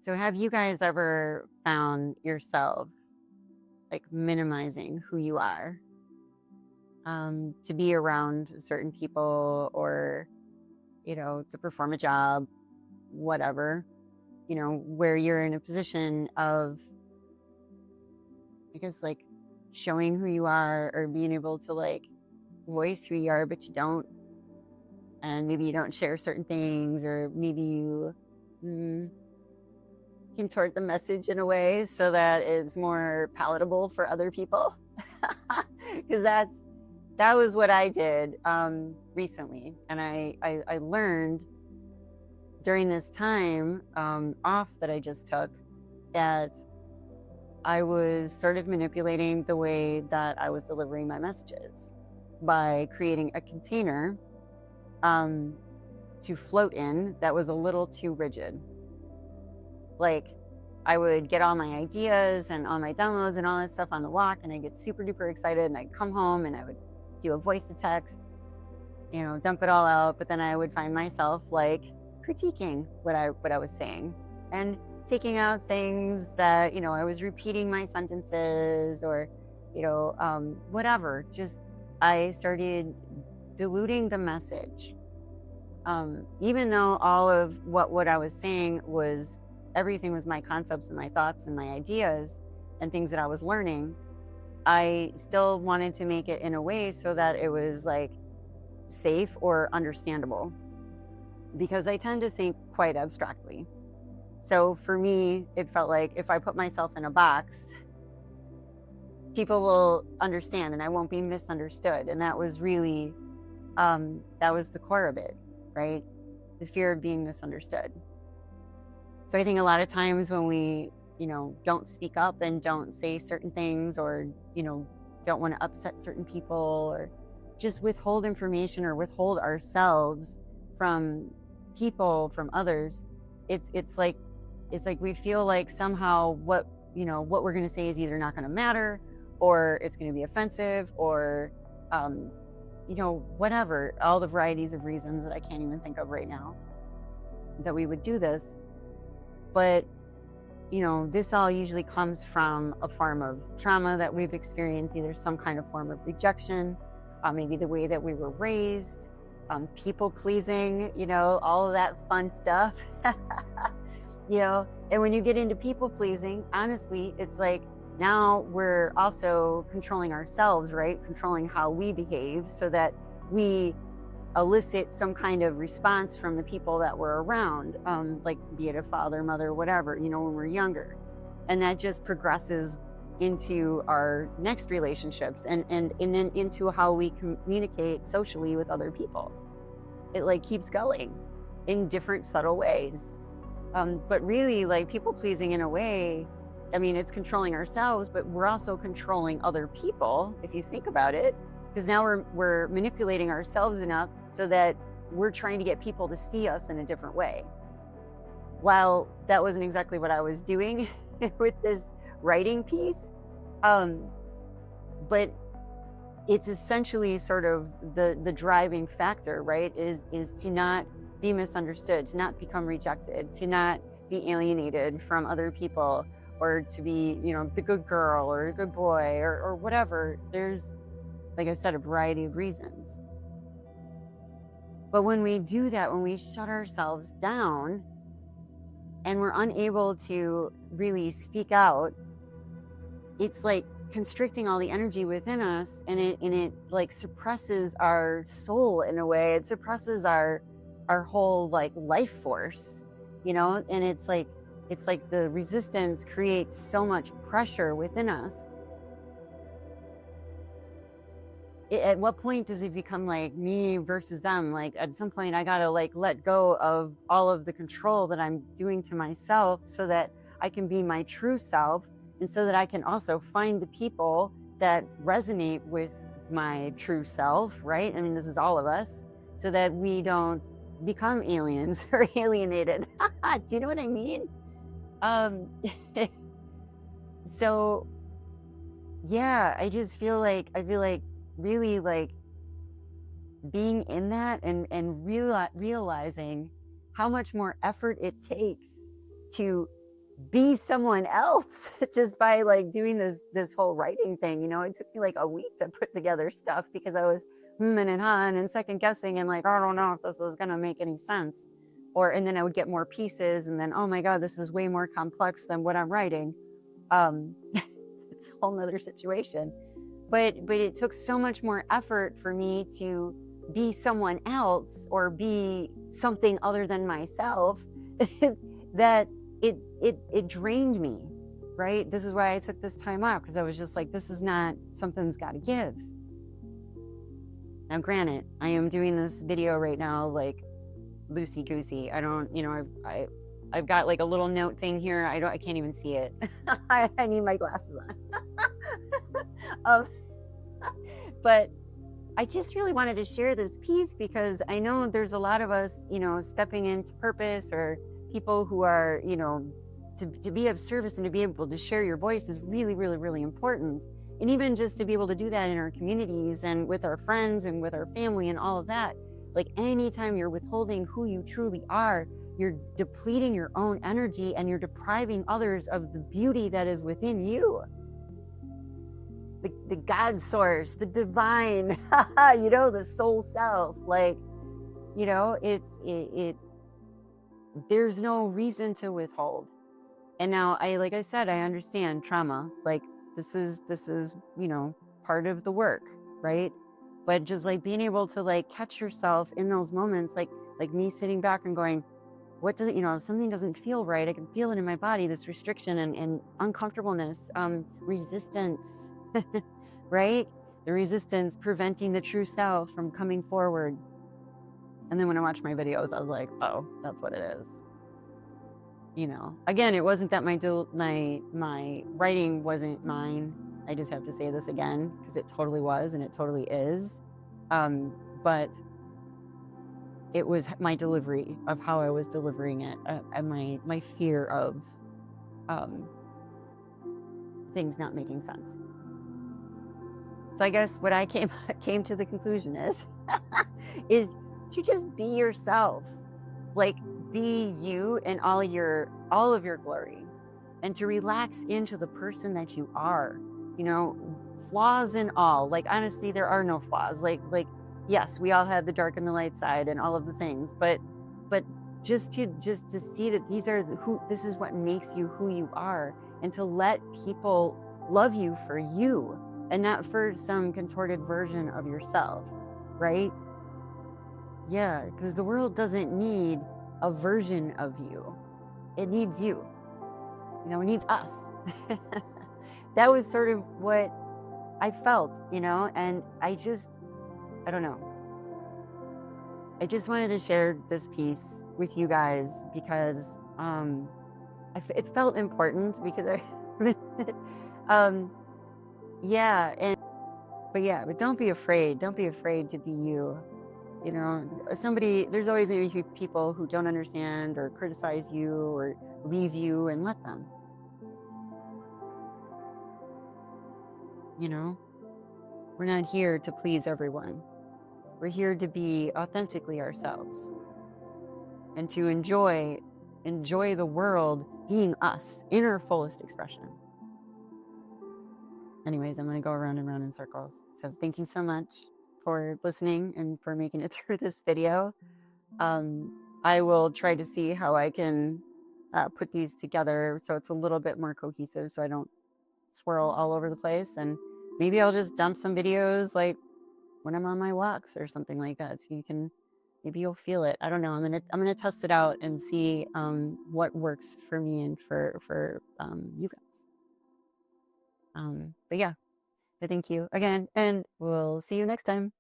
So have you guys ever found yourself like minimizing who you are to be around certain people or, to perform a job, whatever, where you're in a position of, I guess, like showing who you are or being able to like voice who you are, but you don't, and maybe you don't share certain things, or maybe you mm, contort the message in a way so that it's more palatable for other people. Because that was what I did recently, and I learned during this time off that I just took that I was sort of manipulating the way that I was delivering my messages by creating a container um, to float in that was a little too rigid. Like, I would get all my ideas and all my downloads and all that stuff on the walk, and I get super duper excited, and I'd come home and I would do a voice to text, dump it all out. But then I would find myself like critiquing what I was saying and taking out things that, I was repeating my sentences, or, whatever. Just I started diluting the message. Even though all of what I was saying was everything was my concepts and my thoughts and my ideas and things that I was learning, I still wanted to make it in a way so that it was like safe or understandable, because I tend to think quite abstractly. So for me, it felt like if I put myself in a box, people will understand and I won't be misunderstood. And that was really, that was the core of it, right? The fear of being misunderstood. So I think a lot of times when we, don't speak up and don't say certain things, or, don't want to upset certain people, or just withhold information or withhold ourselves from people, from others, it's like we feel like somehow what we're going to say is either not going to matter, or it's going to be offensive, or um, whatever, all the varieties of reasons that I can't even think of right now that we would do this. But this all usually comes from a form of trauma that we've experienced, either some kind of form of rejection, maybe the way that we were raised, people pleasing, all of that fun stuff. And when you get into people pleasing, honestly, it's like now we're also controlling ourselves, right? Controlling how we behave so that we elicit some kind of response from the people that we're around, like be it a father, mother, whatever, when we're younger. And that just progresses into our next relationships, and then into how we communicate socially with other people. It like keeps going in different subtle ways. But really, like, people pleasing in a way, I mean, it's controlling ourselves, but we're also controlling other people, if you think about it, because now we're manipulating ourselves enough so that we're trying to get people to see us in a different way. While that wasn't exactly what I was doing with this writing piece, um, but it's essentially sort of the driving factor, right? Is to not be misunderstood, to not become rejected, to not be alienated from other people, or to be, the good girl or the good boy, or whatever. There's, like I said, a variety of reasons. But when we do that, when we shut ourselves down and we're unable to really speak out, it's like constricting all the energy within us, and it like suppresses our soul in a way. It suppresses our whole like life force, and it's like the resistance creates so much pressure within us. At what point does it become like me versus them? Like, at some point I gotta like let go of all of the control that I'm doing to myself so that I can be my true self, and so that I can also find the people that resonate with my true self, right? I mean, this is all of us, so that we don't become aliens or alienated. Do you know what I mean? Um so yeah, I feel like really like being in that, and realizing how much more effort it takes to be someone else just by like doing this whole writing thing. It took me like a week to put together stuff because I was and hawing and second guessing and like, I don't know if this is gonna make any sense. And then I would get more pieces and then, oh my God, this is way more complex than what I'm writing. It's a whole nother situation. But it took so much more effort for me to be someone else or be something other than myself that it drained me, right? This is why I took this time off, because I was just like, this is not, something's got to give. Now, granted, I am doing this video right now like loosey goosey. I don't, I've got like a little note thing here. I can't even see it. I need my glasses on. But I just really wanted to share this piece because I know there's a lot of us, stepping into purpose, or people who are, to be of service and to be able to share your voice is really, really, really important. And even just to be able to do that in our communities and with our friends and with our family and all of that. Like anytime you're withholding who you truly are, you're depleting your own energy and you're depriving others of the beauty that is within you. The God source, the divine, the soul self. Like, there's no reason to withhold. And now like I said, I understand trauma. Like this is, part of the work, right? But just like being able to like catch yourself in those moments, like me sitting back and going, what does it, if something doesn't feel right, I can feel it in my body, this restriction and uncomfortableness, resistance, right? The resistance preventing the true self from coming forward. And then when I watched my videos, I was like, oh, that's what it is. Again, it wasn't that my writing wasn't mine. I just have to say this again because it totally was and it totally is. But it was my delivery of how I was delivering it, and my fear of things not making sense. So I guess what I came to the conclusion is to just be yourself, like be you in all of your glory, and to relax into the person that you are. Flaws and all. Like honestly, there are no flaws. Like yes, we all have the dark and the light side and all of the things, but just to see that this is what makes you who you are, and to let people love you for you and not for some contorted version of yourself, right? Yeah, because the world doesn't need a version of you. It needs you. It needs us. That was sort of what I felt, and I don't know. I just wanted to share this piece with you guys because it felt important because yeah, but don't be afraid. Don't be afraid to be you. There's always maybe people who don't understand or criticize you or leave you, and let them. We're not here to please everyone. We're here to be authentically ourselves and to enjoy the world being us in our fullest expression. Anyways, I'm going to go around and round in circles. So thank you so much for listening and for making it through this video. I will try to see how I can put these together so it's a little bit more cohesive, so I don't swirl all over the place. And maybe I'll just dump some videos like when I'm on my walks or something like that, so maybe you'll feel it. I don't know. I'm gonna test it out and see what works for me and for you guys. But yeah, thank you again, and we'll see you next time.